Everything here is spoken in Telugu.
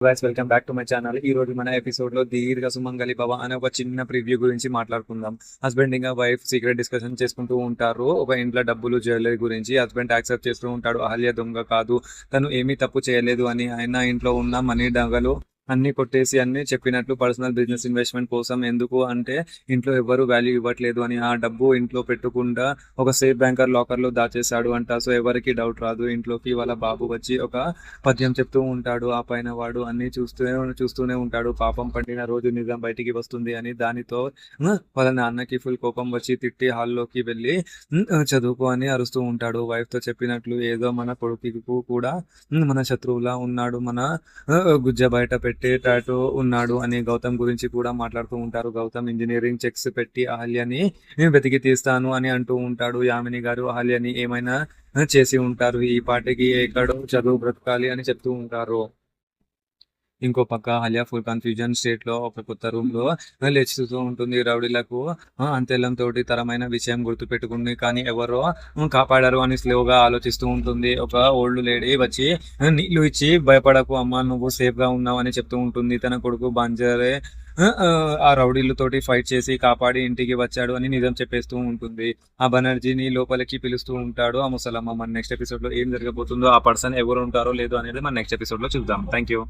Guys welcome back to my channel. ఈ రోజు మన ఎపిసోడ్ లో దీర్ఘ సుమంగలి భవ అనే ఒక చిన్న ప్రివ్యూ గురించి మాట్లాడుకుందాం. హస్బెండ్ ఇంకా వైఫ్ సీక్రెట్ డిస్కషన్ చేసుకుంటూ ఉంటారు. ఒక ఇంట్లో డబ్బులు జ్యువెలరీ గురించి. హస్బెండ్ యాక్సెప్ట్ చేస్తూ ఉంటాడు, అహల్య దొంగ కాదు, తను ఏమీ తప్పు చేయలేదు అని. ఆయన ఇంట్లో ఉన్న మనీ నగలు అన్ని కొట్టేసి అన్ని చెప్పినట్లు పర్సనల్ బిజినెస్ ఇన్వెస్ట్మెంట్ కోసం. ఎందుకు అంటే ఇంట్లో ఎవరు వాల్యూ ఇవ్వట్లేదు అని. ఆ డబ్బు ఇంట్లో పెట్టకుండా ఒక సేఫ్ బ్యాంకర్ లాకర్ లో దాచేశాడు అంట. సో ఎవరికి డౌట్ రాదు. ఇంట్లోకి వాళ్ళ బాబు వచ్చి ఒక పద్యం చెప్తూ ఉంటాడు. ఆ పైన వాడు అన్ని చూస్తూనే ఉంటాడు. పాపం పండిన రోజు నిజం బయటికి వస్తుంది అని. దానితో వాళ్ళ నాన్నకి ఫుల్ కోపం వచ్చి తిట్టి హాల్లోకి వెళ్ళి చదువుకో అని అరుస్తూ ఉంటాడు. వైఫ్ తో చెప్పినట్లు ఏదో మన కొడుకు కూడా మన శత్రువులా ఉన్నాడు, మన గుజ్జ బయట పెట్టే టాటూ ఉన్నాడు అని గౌతమ్ గురించి కూడా మాట్లాడుతూ ఉంటారు. గౌతమ్ ఇంజనీరింగ్ చెక్స్ పెట్టి అహల్యని వెతికి తీస్తాను అని అంటూ ఉంటాడు. యామిని గారు అహల్యని ఏమైనా చేసి ఉంటారు, ఈ పాటికి ఎక్కడో చదువు బ్రతకాలి అని చెప్తూ ఉంటారు. ఇంకో పక్క అహల్య ఫుల్ కన్ఫ్యూజన్ స్టేట్ లో ఒక కొత్త రూమ్ లో లేచుతూ ఉంటుంది. రౌడీలకు అంతెల్లం తోటి తరమైన విషయం గుర్తు పెట్టుకుంది, కానీ ఎవరో కాపాడారు అని స్లోగా ఆలోచిస్తూ ఉంటుంది. ఒక ఓల్డ్ లేడీ వచ్చి నీళ్లు ఇచ్చి భయపడకు అమ్మ, నువ్వు సేఫ్ గా ఉన్నావు అని చెప్తూ ఉంటుంది. తన కొడుకు బంజరే ఆ రౌడీలతోటి ఫైట్ చేసి కాపాడి ఇంటికి వచ్చాడు అని నిజం చెప్పేస్తూ ఉంటుంది. ఆ బెనర్జీని లోపలికి పిలుస్తూ ఉంటాడు ఆ ముసలమ్మ. మన నెక్స్ట్ ఎపిసోడ్ లో ఏం జరగబోతుందో, ఆ పర్సన్ ఎవరు ఉంటారో లేదో అనేది మన నెక్స్ట్ ఎపిసోడ్ లో చూద్దాం. Thank you.